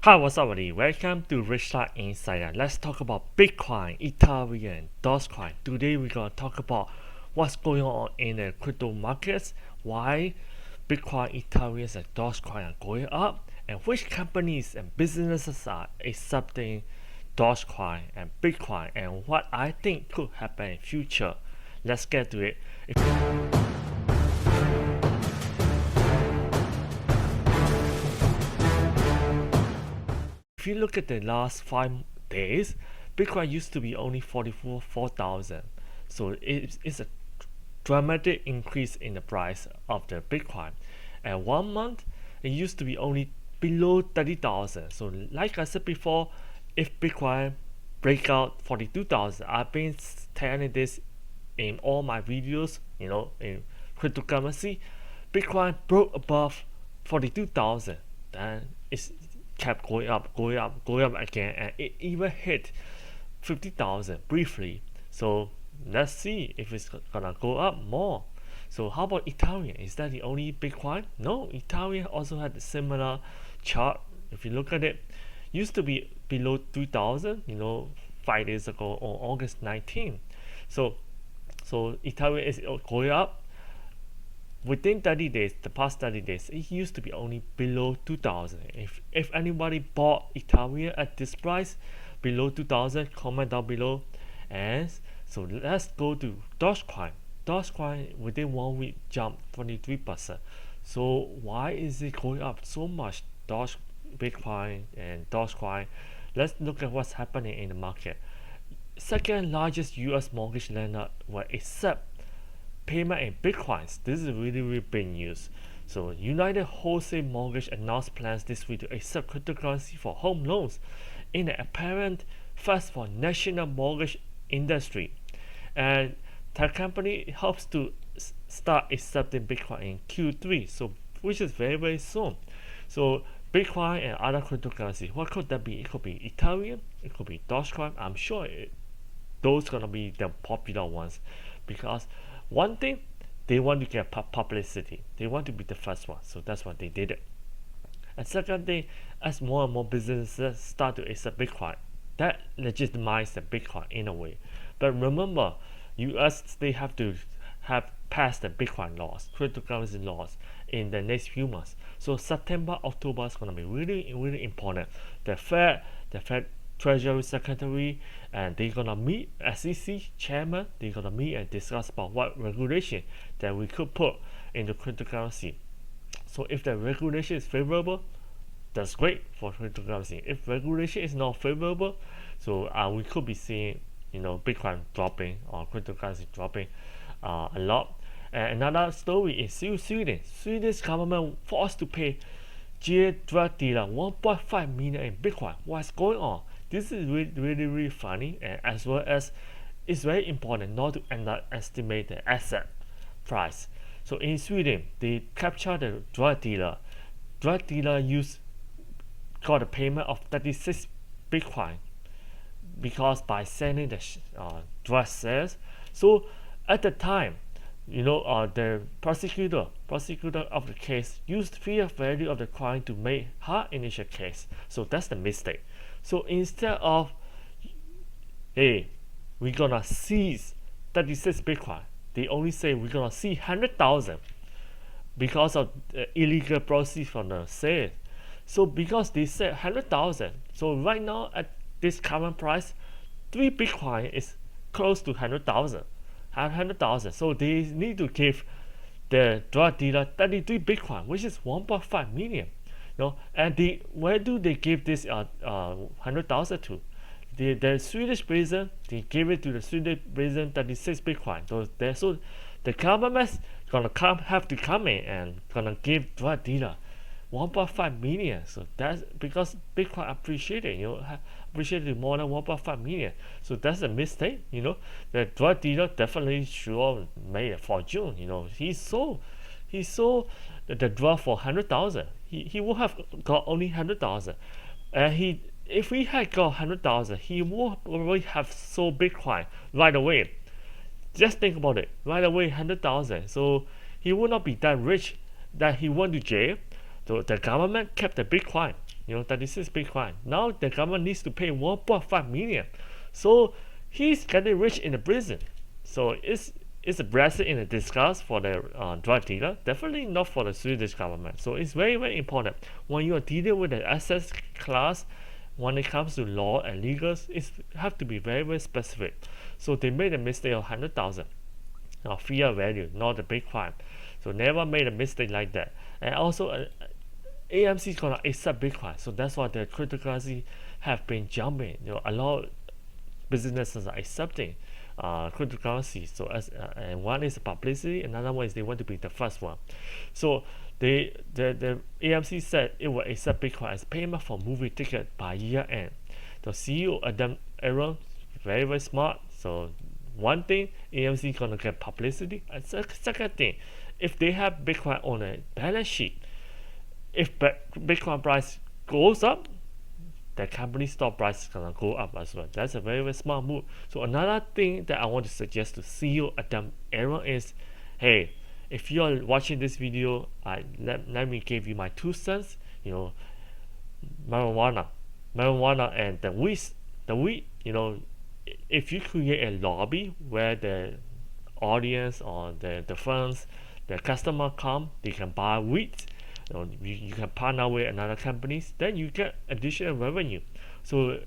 Hi, what's up, everybody? Welcome to Rich Life Insider. Let's talk about Bitcoin, Ethereum, Dogecoin. Today, we're gonna talk about what's going on in the crypto markets, why Bitcoin, Ethereum, and Dogecoin are going up, and which companies and businesses are accepting Dogecoin and Bitcoin, and what I think could happen in future. Let's get to it. If you look at the last 5 days, Bitcoin used to be only 4,000. So it's a dramatic increase in the price of the Bitcoin. And 1 month, it used to be only below 30,000. So like I said before, if Bitcoin break out 42,000, I've been telling this in all my videos, in cryptocurrency, Bitcoin broke above 42,000, then it's kept going up, going up again, and it even hit 50,000 briefly. So let's see if it's gonna go up more. So how about Ethereum? Is that the only Bitcoin? No, Ethereum also had a similar chart. If you look at it, used to be below 2,000, 5 days ago on August 19. So Ethereum is going up. Within 30 days, the past 30 days, it used to be only below 2,000. If anybody bought Ethereum at this price, below 2,000, comment down below. And so let's go to Dogecoin. Dogecoin within 1 week jumped 23%. So why is it going up so much? Bitcoin and Dogecoin. Let's look at what's happening in the market. Second largest U.S. mortgage lender will accept payment in Bitcoins. This is really big news. So United Wholesale Mortgage announced plans this week to accept cryptocurrency for home loans in an apparent first for national mortgage industry. And the company hopes to start accepting Bitcoin in Q3, so which is very soon. So Bitcoin and other cryptocurrency, what could that be? It could be Ethereum, it could be Dogecoin. I'm sure those gonna be the popular ones, because one thing, they want to get publicity. They want to be the first one, so that's why they did it. And second thing, as more and more businesses start to accept Bitcoin, that legitimizes the Bitcoin in a way. But remember, US, they have to have passed the Bitcoin laws, cryptocurrency laws, in the next few months. So September, October is going to be really important. The Fed Treasury Secretary, and they're gonna meet SEC chairman. They're gonna meet and discuss about what regulation that we could put in the cryptocurrency. So if the regulation is favorable, that's great for cryptocurrency. If regulation is not favorable, so we could be seeing Bitcoin dropping or cryptocurrency dropping a lot. And another story is Sweden. Sweden's government forced to pay drug dealer 1.5 million in Bitcoin. What's going on? This is really funny, and as well as it's very important not to underestimate the asset price. So in Sweden, they captured the drug dealer. Drug dealer got a payment of 36 Bitcoin because by selling the drug sales. So at the time, the prosecutor of the case used fair value of the coin to make her initial case. So that's the mistake. So instead of, hey, we're gonna seize 36 Bitcoin, they only say we're gonna seize 100,000 because of illegal proceeds from the sale. So because they said 100,000, so right now at this current price, 3 Bitcoin is close to 100,000. So they need to give the drug dealer 33 Bitcoin, which is 1.5 million. And where do they give this 100,000 to? The Swedish prison, they gave it to the Swedish prison 36 Bitcoin. So the government's have to come in and gonna give drug dealer 1.5 million. So that's because Bitcoin appreciated more than 1.5 million. So that's a mistake. The drug dealer definitely sure made a fortune. He sold the drug for 100,000. He would have got only 100,000. If he had got 100,000, he would already have sold Bitcoin right away. Just think about it. Right away, 100,000. So he would not be that rich that he went to jail. So the government kept the Bitcoin. 36 Bitcoin. Now the government needs to pay 1.5 million. So he's getting rich in the prison. So it's a blessing in a disguise for the drug dealer, definitely not for the Swedish government. So it's very, very important when you are dealing with the asset class. When it comes to law and legals, it have to be very, very specific. So they made a mistake of 100,000 fair value, not the Bitcoin. So never made a mistake like that. And also, AMC is gonna accept Bitcoin, so that's why the cryptocurrency have been jumping. A lot of businesses are accepting cryptocurrency. So and one is publicity, another one is they want to be the first one. So the AMC said it will accept Bitcoin as payment for movie ticket by year end. The CEO Adam Aaron, very, very smart. So one thing, AMC gonna get publicity. And second thing, if they have Bitcoin on a balance sheet, if Bitcoin price goes up, the company stock price is gonna go up as well. That's a very, very smart move. So another thing that I want to suggest to CEO Adam Aaron is, hey, if you are watching this video, let me give you my 2 cents. Marijuana and the weed. If you create a lobby where the audience or the funds, the customer come, they can buy weed. You can partner with another companies, then you get additional revenue. So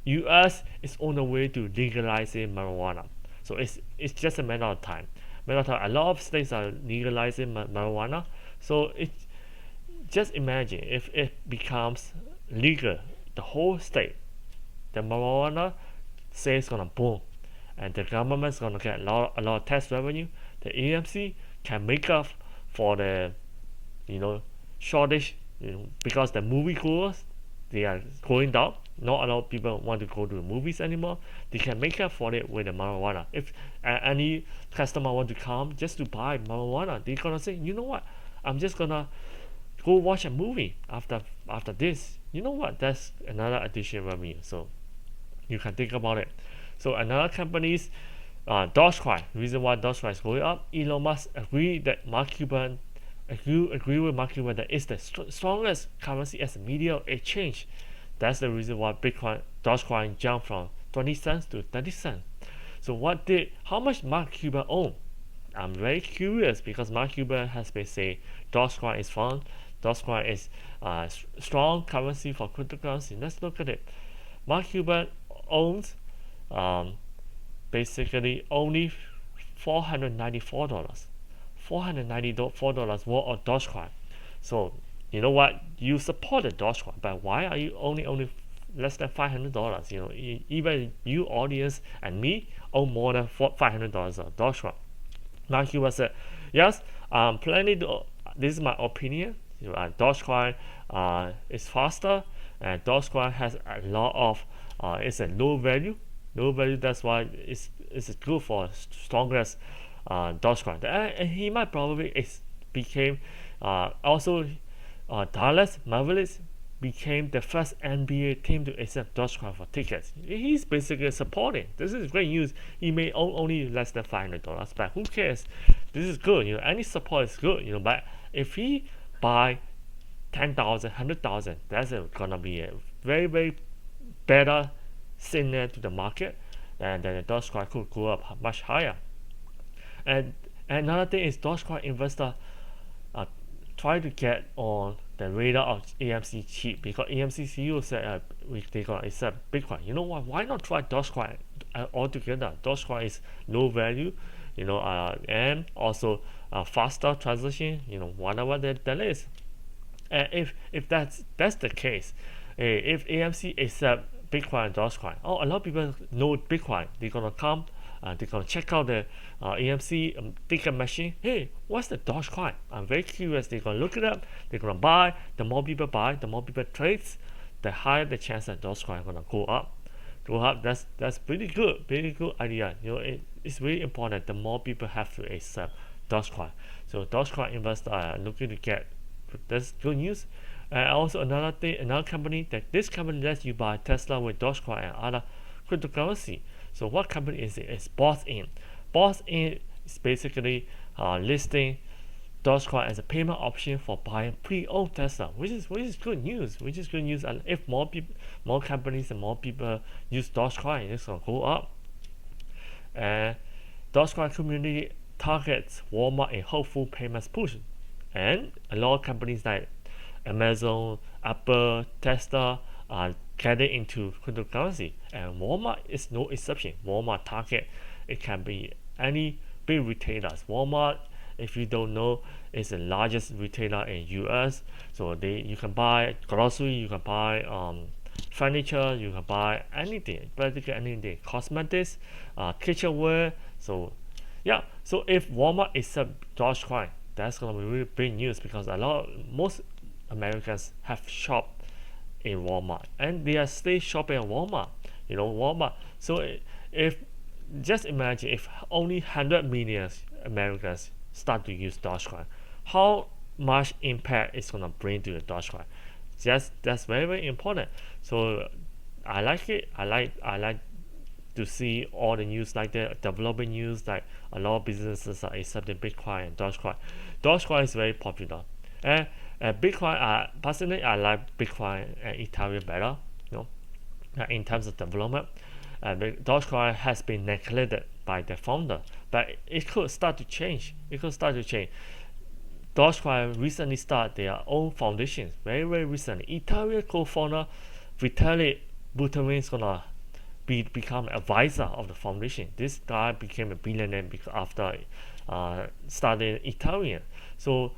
US is on the way to legalizing marijuana. So it's just a matter of time. A lot of states are legalizing marijuana. So just imagine if it becomes legal, the whole state, the marijuana sales gonna boom, and the government's gonna get a lot of tax revenue. The AMC can make up for the shortage, because the moviegoers, they are going down. Not a lot of people want to go to the movies anymore. They can make up for it with the marijuana. If any customer want to come just to buy marijuana, they're gonna say, you know what, I'm just gonna go watch a movie after this. You know what, that's another additional revenue. So you can think about it. So another company's Dogecoin. Reason why Dogecoin is going up, Elon Musk agree with Mark Cuban that it's the strongest currency as a medium exchange. That's the reason why Dogecoin jumped from 20 cents to 30 cents. So how much Mark Cuban own? I'm very curious, because Mark Cuban has been saying Dogecoin is fun. Dogecoin is strong currency for cryptocurrency. Let's look at it. Mark Cuban owns basically only $494. $494 worth of Dogecoin. So you know what? You support the Dogecoin, but why are you only less than $500? Even you audience and me own more than $500 of Dogecoin. Mark Cuban said, yes, planning to. This is my opinion. Dogecoin is faster, and Dogecoin has a lot of. It's a low value. That's why it's good for strongest Dogecoin. And he might probably became also Dallas Mavericks became the first NBA team to accept Dogecoin for tickets. He's basically supporting. This is great news. He may own only less than $500, but who cares? This is good. Any support is good. But if he buy 10,000, 100,000, that's gonna be a very, very better signal to the market, and then the Dogecoin could go up much higher. And another thing is Dogecoin investor try to get on the radar of AMC cheap, because AMC CEO said they're gonna accept Bitcoin. You know what? Why not try Dogecoin altogether? Dogecoin is low value, and also faster transaction. Whatever that is. And if that's the case, if AMC accept Bitcoin and Dogecoin, a lot of people know Bitcoin. They're gonna come. They're gonna check out the AMC ticket machine. Hey, what's the Dogecoin? I'm very curious. They're gonna look it up. They're gonna buy. The more people buy, the more people trades, the higher the chance that Dogecoin gonna go up. That's pretty good. Pretty good idea. It's really important. The more people have to accept Dogecoin. So Dogecoin investors are looking to get. That's good news. And also another company this company lets you buy Tesla with Dogecoin and other cryptocurrency. So what company is it? It's Boss In. Boss In is basically listing Dogecoin as a payment option for buying pre-owned Tesla, which is good news. Which is good news. And if more companies and more people use Dogecoin, it's gonna go up. And Dogecoin community targets Walmart in hopeful payments push, and a lot of companies like Amazon, Apple, Tesla are getting into cryptocurrency, and Walmart is no exception. Walmart target, it can be any big retailers. Walmart, if you don't know, is the largest retailer in US. So you can buy grocery, you can buy furniture, you can buy anything, practically anything, cosmetics, kitchenware. So yeah, so if Walmart accept Dogecoin, that's gonna be really big news, because most Americans have shopped in Walmart, and they are still shopping at Walmart. Walmart. So if just imagine if only 100 million Americans start to use Dogecoin, how much impact it's gonna bring to the Dogecoin. That's very, very important. So I like it. I like to see all the news like that, developing news, like a lot of businesses are accepting Bitcoin and Dogecoin. Dogecoin is very popular, and Bitcoin. Personally, I like Bitcoin and Ethereum better. In terms of development, Dogecoin has been neglected by the founder, but it could start to change. Dogecoin recently started their own foundation, very, very recently. Ethereum co-founder Vitalik Buterin is gonna become advisor of the foundation. This guy became a billionaire after starting Ethereum. So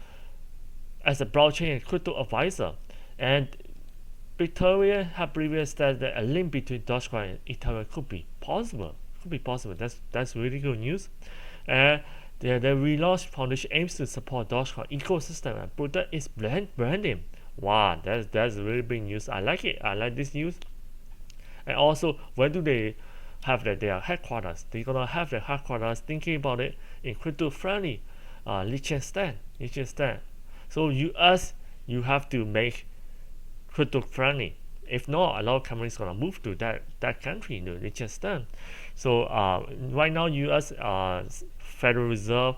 as a blockchain and crypto advisor, and Victoria had previously said that a link between Dogecoin and Ethereum could be possible. That's really good news. And the relaunched foundation aims to support Dogecoin ecosystem and protect its branding. Wow, that's really big news. I like it. I like this news. And also, where do they have their headquarters? They're gonna have their headquarters, thinking about it, in crypto-friendly Liechtenstein. So you have to make crypto-friendly. If not, a lot of companies gonna move to that country, Liechtenstein. So right now, U.S. Federal Reserve,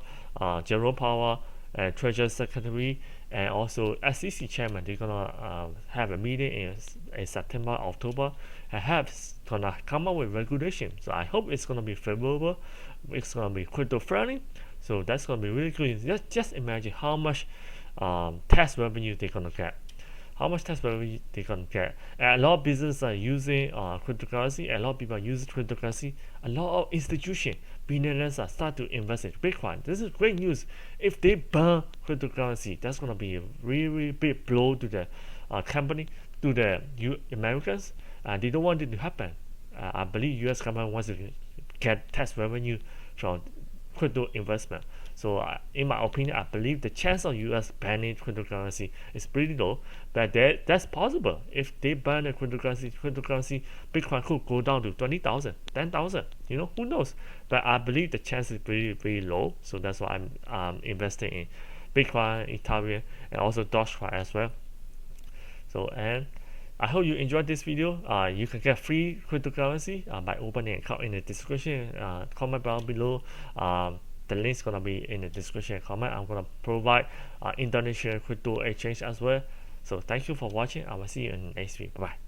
Jerome Powell, and Treasury Secretary, and also SEC Chairman, they're gonna have a meeting in September, October, and gonna come up with regulation. So I hope it's gonna be favorable. It's gonna be crypto friendly. So that's gonna be really good. Just imagine how much tax revenue they're gonna get. And a lot of businesses are using cryptocurrency. A lot of people are using cryptocurrency. A lot of institutions, billionaires, start to invest in Bitcoin. This is great news. If they burn cryptocurrency, that's going to be a really, really big blow to the company, to the Americans. They don't want it to happen. I believe U.S. government wants to get tax revenue from crypto investment. So in my opinion, I believe the chance of US banning cryptocurrency is pretty low, but that's possible. If they ban the cryptocurrency, Bitcoin could go down to 20,000, 10,000. Who knows? But I believe the chance is pretty, pretty low. So that's why I'm investing in Bitcoin, Ethereum, and also Dogecoin as well. So, and I hope you enjoyed this video. You can get free cryptocurrency by opening an account in the description. Comment down below. The link's gonna be in the description and comment. I'm gonna provide Indonesian crypto exchange as well. So thank you for watching. I will see you in the next video. Bye bye.